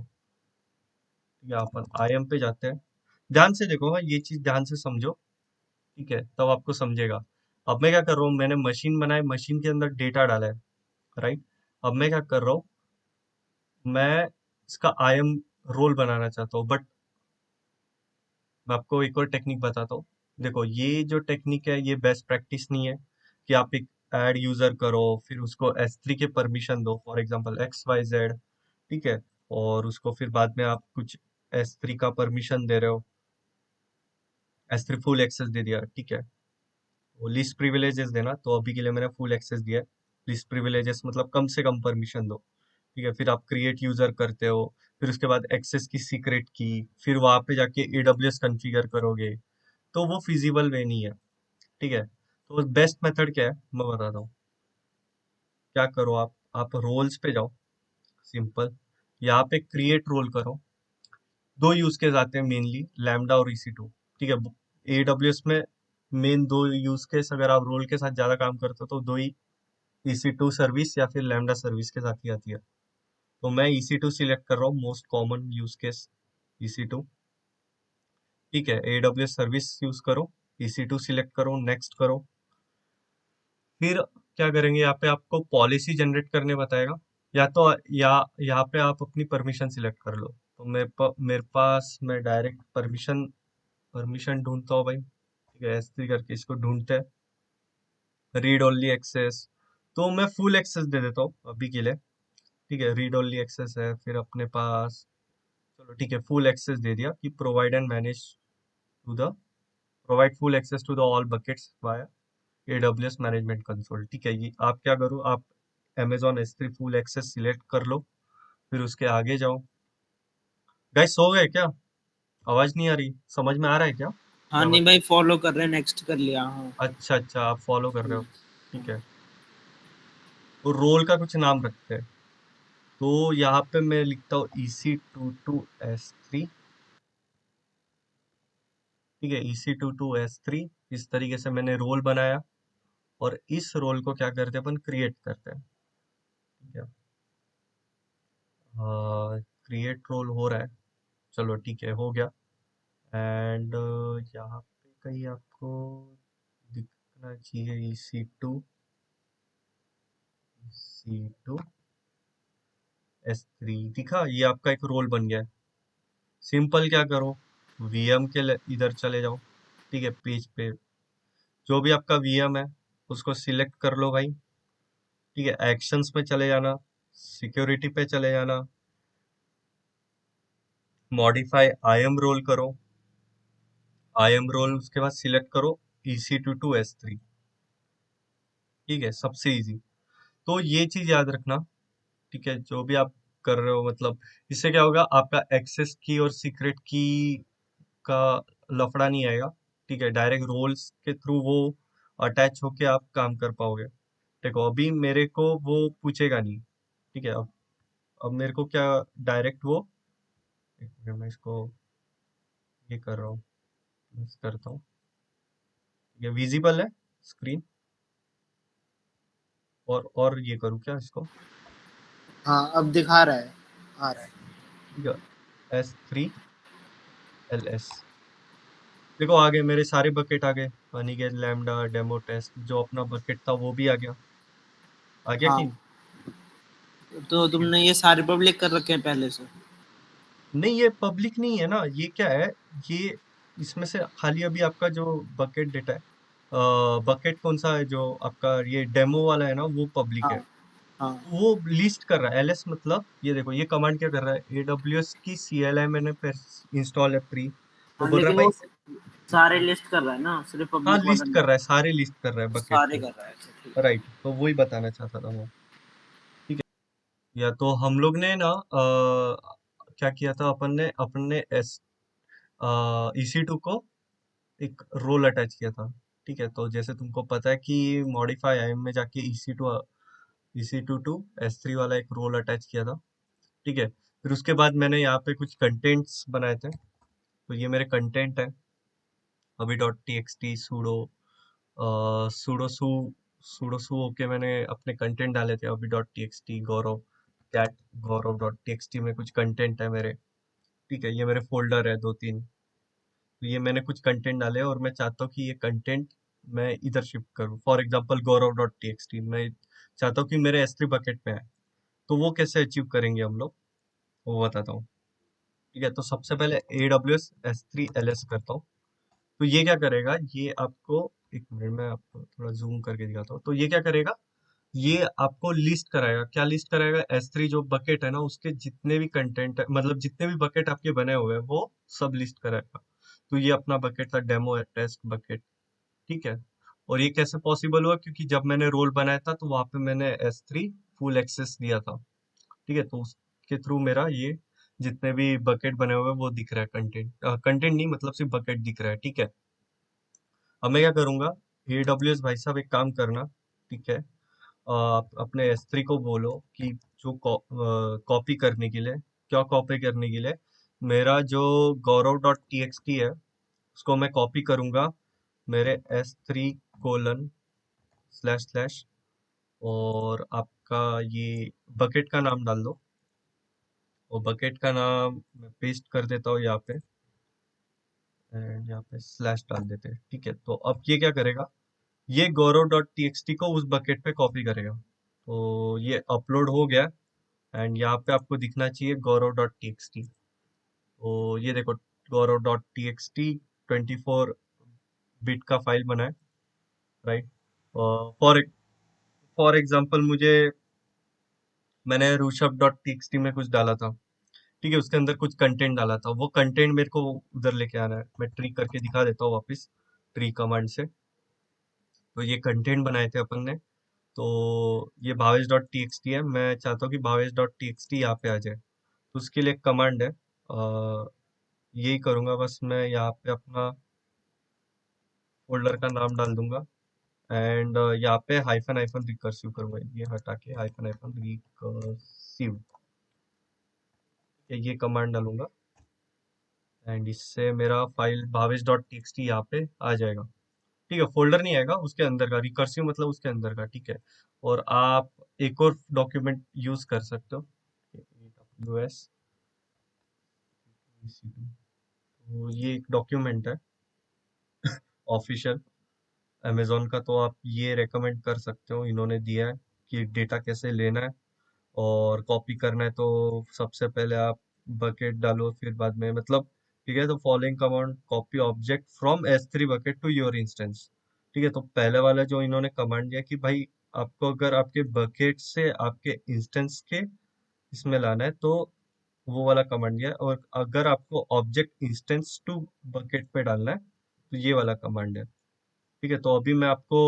या अपन IM पे जाते हैं। ध्यान से देखो, हाँ, ये चीज ध्यान से समझो। ठीक है, तब आपको समझेगा। अब मैं क्या कर रहा हूँ, मैंने मशीन बनाई, मशीन के अंदर डेटा डाला है, राइट। अब मैं क्या कर रहा हूँ, मैं इसका IM रोल बनाना चाहता हूँ, बट मैं आपको एक और टेक्निक बताता हूँ। देखो, ये जो टेक्निक है, ये बेस्ट प्रैक्टिस नहीं है कि आप एक ऐड यूजर करो, फिर उसको S3 के परमिशन दो, फॉर एग्जांपल XYZ। ठीक है, और उसको फिर बाद में आप कुछ S3 का परमिशन दे रहे हो, S3 फुल एक्सेस दे दिया, ठीक है। वो लिस्ट प्रिविलेजेस देना, तो अभी के लिए मैंने फुल एक्सेस दिया है। लिस्ट प्रिविलेजेस मतलब कम से कम परमिशन दो, ठीक है। फिर आप क्रिएट यूजर करते हो, फिर उसके बाद एक्सेस की सीक्रेट की, फिर वहां पे जाके AWS कॉन्फ़िगर करोगे, तो वो फिजिबल वे नहीं है, ठीक है। तो बेस्ट मेथड क्या है मैं बताता हूँ। क्या करो आप रोल्स पे जाओ, सिंपल। यहाँ पे क्रिएट रोल करो। दो यूज केस आते हैं मेनली, लैम्डा और EC2, ठीक है। AWS में मेन दो यूज केस, अगर आप रोल के साथ ज्यादा काम करते हो तो दो ही, EC2 सर्विस या फिर लैम्डा सर्विस के साथ ही आती है। तो मैं EC2 सिलेक्ट कर रहा हूँ, most common use case EC2, ठीक है। AWS सर्विस यूज करो, EC2 सिलेक्ट करो, नेक्स्ट करो। फिर क्या करेंगे, यहाँ पे आपको पॉलिसी जनरेट करने बताएगा, या तो या यहाँ पे आप अपनी परमिशन सिलेक्ट कर लो। तो मेरे पास मैं डायरेक्ट परमिशन परमिशन ढूंढता हूँ भाई, ठीक है। S3 करके इसको ढूंढते हैं, रीड ओनली एक्सेस। तो मैं फुल एक्सेस दे देता हूँ अभी के लिए, ठीक है। रीड ओनली एक्सेस है, फिर अपने पास, चलो ठीक है, फुल एक्सेस दे दिया कि provide and manage to the provide full access to the all buckets via AWS management console, ठीक है। ये आप क्या करो, आप Amazon S3 full access select कर लो, फिर उसके आगे जाओ। गाइस सो गए क्या? आवाज नहीं आ रही, समझ में आ रहा है क्या हाँ क्या नहीं बता? भाई, फॉलो कर रहे हैं, नेक्स्ट कर लिया। हाँ। अच्छा अच्छा, आप फॉलो कर रहे हम्म, हो, ठीक है। तो रोल का कुछ नाम रखते हैं। तो यहाँ पे मैं लिखता हूँ EC22S3, ठीक है। EC22S3, इस तरीके से मैंने रोल बनाया, और इस रोल को क्या करते हैं अपन, क्रिएट करते हैं, ठीक है। क्रिएट रोल हो रहा है, चलो ठीक है, हो गया। एंड यहाँ पे कहीं आपको दिखना चाहिए EC2S3 दिखा, ये आपका एक रोल बन गया है। सिंपल क्या करो, VM के इधर चले जाओ, ठीक है। पेज पे जो भी आपका VM है उसको सिलेक्ट कर लो भाई, ठीक है। एक्शंस में चले जाना, सिक्योरिटी पे चले जाना, मॉडिफाई IAM रोल करो, IAM रोल उसके बाद सिलेक्ट करो EC22S3, ठीक है। सबसे इजी, तो ये चीज याद रखना, ठीक है। जो भी आप कर रहे हो, मतलब इससे क्या होगा, आपका एक्सेस की और सीक्रेट की का लफड़ा नहीं आएगा, ठीक है। डायरेक्ट रोल्स के थ्रू वो अटैच होके आप काम कर पाओगे। देखो अभी मेरे को वो पूछेगा नहीं, ठीक है। अब मेरे को क्या, डायरेक्ट वो, एक मिनट मैं इसको ये कर रहा हूँ, मिस करता हूँ, ये विजिबल है स्क्रीन, और ये करूँ क्या इसको, हाँ अब दिखा रहा है, आ रहा है। ठीक है। S3LS, देखो आ गए मेरे सारे बकेट, आ गए। अनिकेत, लैम्डा, डेमो टेस्ट, जो अपना बकेट था वो भी आ गया हाँ कि तो ठीक है। तुमने ये सारे पब्लिक कर रखे हैं पहले से? नहीं ये पब्लिक नहीं है ना, ये क्या है, ये इसमें से खाली अभी आपका जो बकेट डेटा है, बकेट कौन सा है जो आपका ये डेमो वाला है ना, वो पब्लिक है। हाँ हाँ वो लिस्ट कर रहा है LS, मतलब ये देखो ये कमांड क्या कर रहा है, AWS की CLI मैंने इंस्टॉल है प्री, तो हाँ, बोल रहा है लेकिन भाई, वो सारे लिस्ट कर रहा है ना, सिर्फ हाँ पब्लिक वाला लिस्ट नहीं। कर रहा है, सारे लिस्ट कर रहा है बकेट सारे को, कर रहा है, अच्छा ठीक है। राइट। तो वही बताना चाहता था मैं, ठीक है। या तो हम लोग ने ना क्या किया था, अपन ने EC2 को एक रोल अटैच किया था, ठीक है। तो जैसे तुमको पता है कि मॉडिफाई IAM में जाके EC2 टू S3 वाला एक रोल अटैच किया था, ठीक है। फिर उसके बाद मैंने यहाँ पे कुछ कंटेंट्स बनाए थे, तो ये मेरे कंटेंट है, अभी .txt sudo su ओके, मैंने अपने कंटेंट डाले थे अभी .txt गौरव, कैट गौरव .txt में कुछ कंटेंट है मेरे, ठीक है। ये मेरे फोल्डर है दो तीन, तो ये मैंने कुछ कंटेंट डाले हैं, और मैं चाहता हूँ कि ये कंटेंट मैं इधर शिफ्ट करूँ। फॉर एग्जांपल गौरव.txt मैं चाहता हूँ कि मेरे S3 बकेट में है, तो वो कैसे अचीव करेंगे हम लोग, वो बताता हूँ, ठीक है। तो सबसे पहले AWS S3LS करता हूँ। तो ये क्या करेगा, ये आपको, एक मिनट में आपको थोड़ा जूम करके दिखाता हूँ। तो ये क्या करेगा, ये आपको लिस्ट कराएगा। क्या लिस्ट कराएगा? S3 जो बकेट है ना, उसके जितने भी कंटेंट है, मतलब जितने भी बकेट आपके बने हुए हैं, वो सब लिस्ट कराएगा। तो ये अपना बकेट था, डेमो टेस्ट बकेट। ठीक है। और ये कैसे पॉसिबल हुआ? क्योंकि जब मैंने रोल बनाया था तो वहां पे मैंने S3 फुल एक्सेस दिया था। ठीक है, तो उसके थ्रू मेरा ये जितने भी बकेट बने हुए हैं वो दिख रहा है। कंटेंट कंटेंट नहीं, मतलब सिर्फ बकेट दिख रहा है। ठीक है। अब मैं क्या करूंगा? AWS भाई साहब एक काम करना। ठीक है। आप अपने S3 को बोलो कि जो कॉपी करने के लिए, क्या कॉपी करने के लिए, मेरा जो गौरव.txt है उसको मैं कॉपी करूंगा मेरे S3:// और आपका ये बकेट का नाम डाल दो। और बकेट का नाम मैं पेस्ट कर देता हूँ यहाँ पे, एंड यहाँ पे स्लैश डाल देते हैं। ठीक है, तो अब ये क्या करेगा? ये गौरव.txt को उस बकेट पे कॉपी करेगा। तो ये अपलोड हो गया। एंड यहाँ पे आपको दिखना चाहिए गौरव.txt। तो ये देखो, गौरव.txt 24 बिट का फाइल बना है। राइट। फॉर फॉर एग्जाम्पल मुझे, मैंने ऋषभ.txt में कुछ डाला था। ठीक है, उसके अंदर कुछ कंटेंट डाला था, वो कंटेंट मेरे को उधर लेके आना है। मैं ट्री करके दिखा देता हूँ वापस, ट्री कमांड से। तो ये कंटेंट बनाए थे अपन ने। तो ये भावेश.txt है, मैं चाहता हूँ कि भावेश.txt यहाँ पे आ जाए। तो उसके लिए एक कमांड है, यही करूंगा बस। मैं यहाँ पे अपना फोल्डर का नाम डाल दूंगा। एंड यहाँ पे हाइफन हाइफन रिकर्सिव करूंगा, ये हटा के हाइफन हाइफन रिकर्सिव, ये कमांड डालूंगा। एंड इससे मेरा फाइल भावेश.txt यहाँ पे आ जाएगा। ठीक है, फोल्डर नहीं आएगा, उसके अंदर का रिकर्सिव मतलब उसके अंदर का। ठीक है। और आप एक और डॉक्यूमेंट यूज कर सकते हो, AWS EC2। तो ये एक डॉक्यूमेंट है ऑफिशियल अमेजोन का, तो आप ये रेकमेंड कर सकते हो। इन्होंने दिया है कि डेटा कैसे लेना है और कॉपी करना है। तो सबसे पहले आप बकेट डालो, फिर बाद में मतलब, ठीक है, तो following command copy object from S3 bucket to your instance. ठीक है, तो पहले वाला जो इन्होंने कमांड दिया कि भाई आपको अगर आपके बकेट से आपके इंस्टेंस के इसमें लाना है, तो वो वाला कमांड दिया है। और अगर आपको ऑब्जेक्ट इंस्टेंस टू बकेट पे डालना है तो ये वाला कमांड है। ठीक है, तो अभी मैं आपको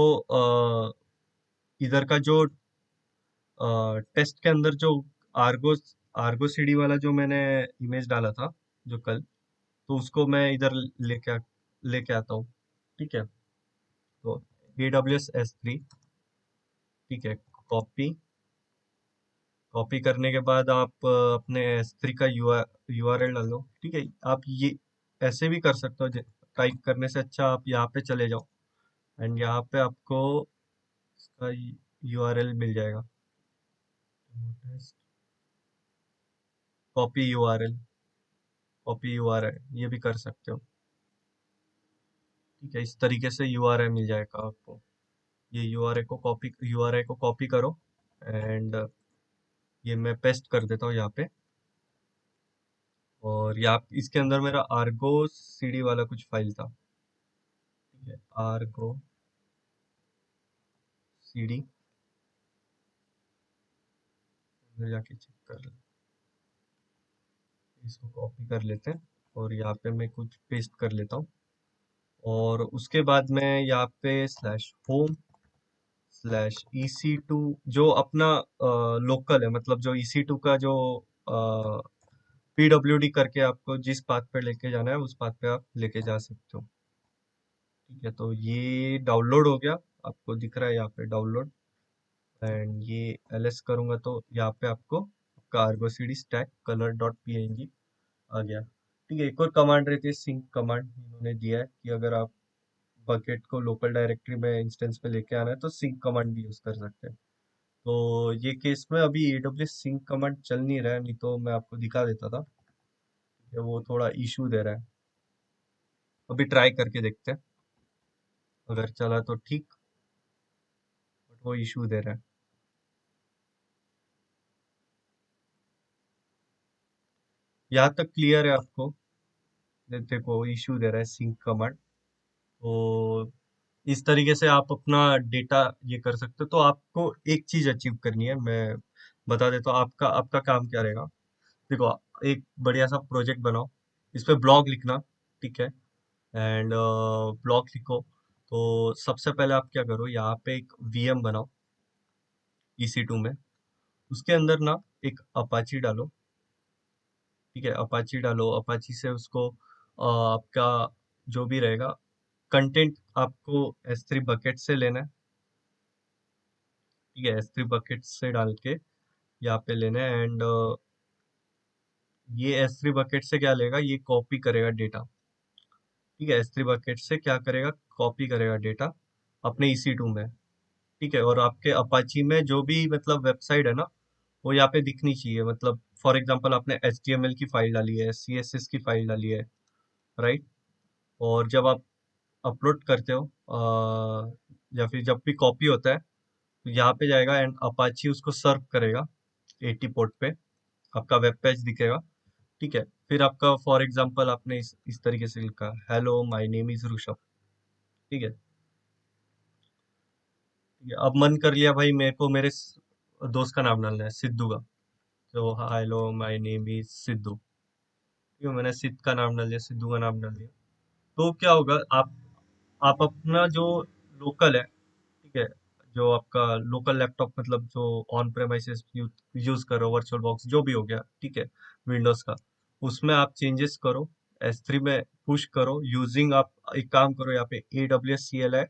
इधर का जो टेस्ट के अंदर जो आर्गो आर्गो सीडी वाला जो मैंने इमेज डाला था जो कल, तो उसको मैं इधर लेके आता हूँ। ठीक है, तो AWS S3। ठीक है, कॉपी कॉपी करने के बाद आप अपने S3 का URL डाल दो। ठीक है, आप ये ऐसे भी कर सकते हो। टाइप करने से अच्छा आप यहाँ पे चले जाओ, एंड यहाँ पे आपको इसका URL मिल जाएगा। कॉपी URL ये भी कर सकते हो। ठीक है, इस तरीके से URL मिल जाएगा आपको। ये URL को कॉपी करो। एंड ये मैं पेस्ट कर देता हूँ यहाँ पे। और यहाँ इसके अंदर मेरा आर्गो सीडी वाला कुछ फाइल था। ठीक है, आर्गो सीडी, अंदर जाके चेक कर ले, इसको कॉपी कर लेते हैं। और यहाँ पे मैं कुछ पेस्ट कर लेता हूँ। और उसके बाद मैं यहाँ पे /home/EC2 जो अपना लोकल है, मतलब जो EC2 का जो PWD करके आपको जिस पाथ पे लेके जाना है उस पाथ पे आप लेके जा सकते हो। ठीक है, तो ये डाउनलोड हो गया, आपको दिख रहा है यहाँ पे डाउनलोड। एंड ये LS करूंगा तो यहाँ पे आपको कार्गो सीडी स्टैक color.png आ गया। ठीक है, एक और कमांड रहती है सिंक कमांड, इन्होंने दिया है कि अगर आप बकेट को लोकल डायरेक्टरी में इंस्टेंस पे लेके आना है तो सिंक कमांड भी यूज कर सकते हैं। तो ये केस में अभी AWS सिंक कमांड चल नहीं रहा है, नहीं तो मैं आपको दिखा देता था। ठीक है, वो थोड़ा इशू दे रहा है। अभी ट्राई करके देखते हैं, अगर चला तो ठीक, बट वो इशू दे रहा है। यहाँ तक क्लियर है आपको? देखो इशू दे रहा है सिंक कमांड। तो इस तरीके से आप अपना डेटा ये कर सकते हो। तो आपको एक चीज अचीव करनी है, मैं बता देता हूँ आपका आपका काम क्या रहेगा। देखो, एक बढ़िया सा प्रोजेक्ट बनाओ, इस पे ब्लॉग लिखना, ठीक है। एंड ब्लॉग लिखो, तो सबसे पहले आप क्या करो, यहाँ पे एक वीएम बनाओ EC2 में। उसके अंदर ना एक अपाची डालो, ठीक है। अपाची डालो, अपाची से उसको आपका जो भी रहेगा कंटेंट आपको S3 बकेट से लेना है, ठीक है। S3 बकेट से डाल के यहाँ पे लेना है। एंड ये S3 बकेट से क्या लेगा, ये कॉपी करेगा डेटा, ठीक है। S3 बकेट से क्या करेगा, कॉपी करेगा डेटा अपने EC2 में, ठीक है। और आपके अपाची में जो भी मतलब वेबसाइट है ना, वो यहाँ पे दिखनी चाहिए। मतलब फॉर एग्जांपल आपने HTML की फाइल डाली है, CSS की फाइल डाली है, राइट। और जब आप अपलोड करते हो या फिर जब भी कॉपी होता है, तो यहाँ पे जाएगा एंड अपाची उसको सर्व करेगा 80 पोर्ट पे, आपका वेब पेज दिखेगा, ठीक है। फिर आपका फॉर एग्जांपल आपने इस तरीके से लिखा, hello my name is Rishabh, ठीक है। ठीक है, अब मन कर लिया भाई मेरे को मेरे दोस्त का नाम डालना है, सिद्धू का। तो hello my name is Sidhu, ठीक है। मैंने सिद्ध का नाम डाल दिया, सिद्धू का नाम डाल दिया। तो क्या होगा, आप अपना जो लोकल है, ठीक है, जो आपका लोकल लैपटॉप मतलब जो ऑन प्रेमाइसेस यूज करो, वर्चुअल बॉक्स जो भी हो गया, ठीक है, विंडोज का, उसमें आप चेंजेस करो, S3 में पुश करो यूजिंग, आप एक काम करो, यहाँ पे AWS CLI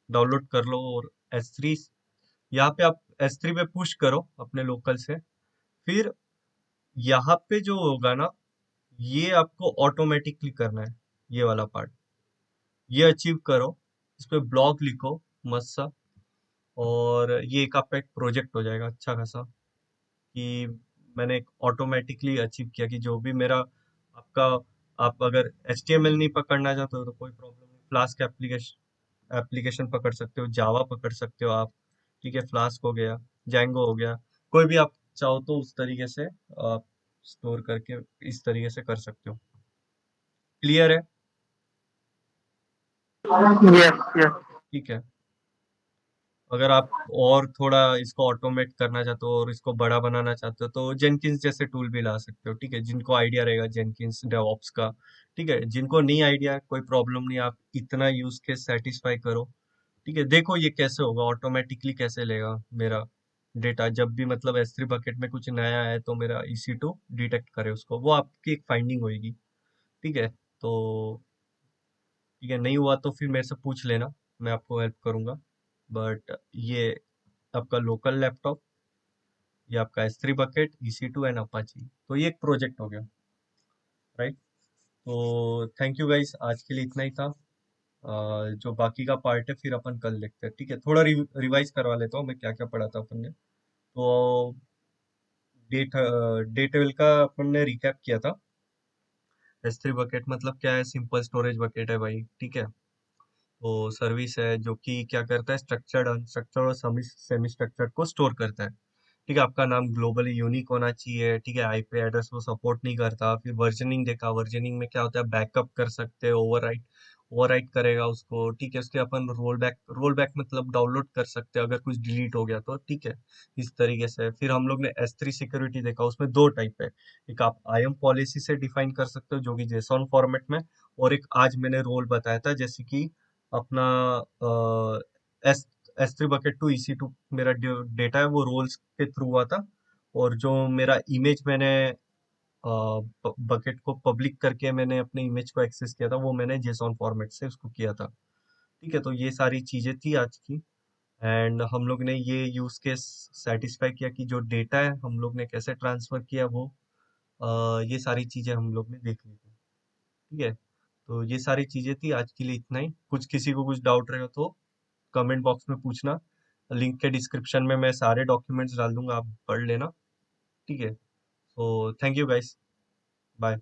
डाउनलोड कर लो, और S3 यहाँ पे आप S3 पे पुश करो अपने लोकल से। फिर यहाँ पे जो होगा ना, ये आपको ऑटोमेटिकली करना है, ये वाला पार्ट, ये अचीव करो। इस पे ब्लॉग लिखो मस्त सा, और ये एक आपका एक प्रोजेक्ट हो जाएगा अच्छा खासा, कि मैंने ऑटोमेटिकली अचीव किया कि जो भी मेरा आपका, आप अगर HTML नहीं पकड़ना चाहते हो तो कोई प्रॉब्लम नहीं, फ्लास्क एप्लीकेशन एप्लीकेशन पकड़ सकते हो, जावा पकड़ सकते हो आप, ठीक है। फ्लास्क हो गया, जैंगो हो गया, कोई भी आप चाहो तो उस तरीके से आप स्टोर करके इस तरीके से कर सकते हो। क्लियर है? Yes yes. ठीक है। अगर आप और थोड़ा इसको ऑटोमेट करना चाहते हो और इसको बड़ा बनाना चाहते हो, तो जेनकिंस जैसे टूल भी ला सकते हो, ठीक है। जिनको आइडिया रहेगा जेनकिंस डेवऑप्स का, ठीक है। जिनको नहीं आइडिया, कोई प्रॉब्लम नहीं, आप इतना यूज के सेटिस्फाई करो, ठीक है। देखो ये कैसे होगा, ऑटोमेटिकली कैसे लेगा मेरा डेटा, जब भी मतलब S3 बकेट में कुछ नया है तो मेरा EC2 डिटेक्ट करे उसको, वो आपकी एक फाइंडिंग होगी, ठीक है। तो ठीक है, नहीं हुआ तो फिर मेरे से पूछ लेना, मैं आपको हेल्प करूंगा। बट ये आपका लोकल लैपटॉप, ये आपका S3 bucket, EC2 and Apache, तो ये एक प्रोजेक्ट हो गया, राइट। तो थैंक यू गाइस, आज के लिए इतना ही था। जो बाकी का पार्ट है फिर अपन कल देखते हैं, ठीक है। थोड़ा रिवाइज करवा लेता हूँ मैं क्या क्या पढ़ा था अपन ने। तो डे टेबल का अपन ने रिकैप किया था। S3 बकेट मतलब क्या है, सिंपल स्टोरेज बकेट है भाई, ठीक है। वो सर्विस है जो कि क्या करता है, स्ट्रक्चर्ड अनस्ट्रक्चर्ड और सेमी स्ट्रक्चर्ड को स्टोर करता है, ठीक है। आपका नाम ग्लोबली यूनिक होना चाहिए, ठीक है। आईपी एड्रेस वो सपोर्ट नहीं करता। फिर वर्जनिंग देखा, वर्जनिंग में क्या होता है, बैकअप कर सकते हैं, ओवरराइट ओवरराइट करेगा उसको, ठीक है। उसके अपन रोल बैक मतलब डाउनलोड कर सकते हैं अगर कुछ डिलीट हो गया तो, ठीक है। इस तरीके से फिर हम लोग ने S3 सिक्योरिटी देखा, उसमें दो टाइप है। एक आप IAM पॉलिसी से डिफाइन कर सकते हो जो कि जेसॉन फॉर्मेट में, और एक आज मैंने रोल बताया था जैसे कि अपना S S3 bucket to EC2 मेरा डेटा है वो रोल्स के थ्रू हुआ था। और जो मेरा इमेज मैंने बकेट को पब्लिक करके मैंने अपने इमेज को एक्सेस किया था, वो मैंने जेसॉन फॉर्मेट से उसको किया था, ठीक है। तो ये सारी चीजें थी आज की। एंड हम लोग ने ये यूज केस सेटिस्फाई किया कि जो डेटा है हम लोग ने कैसे ट्रांसफर किया, वो ये सारी चीजें हम लोग ने देख ली थी, ठीक है। तो ये सारी चीजें थी, आज के लिए इतना ही। कुछ किसी को कुछ डाउट रहेगा तो कमेंट बॉक्स में पूछना। लिंक के डिस्क्रिप्शन में मैं सारे डॉक्यूमेंट्स डाल दूंगा, आप पढ़ लेना, ठीक है। तो थैंक यू गाइस, बाय।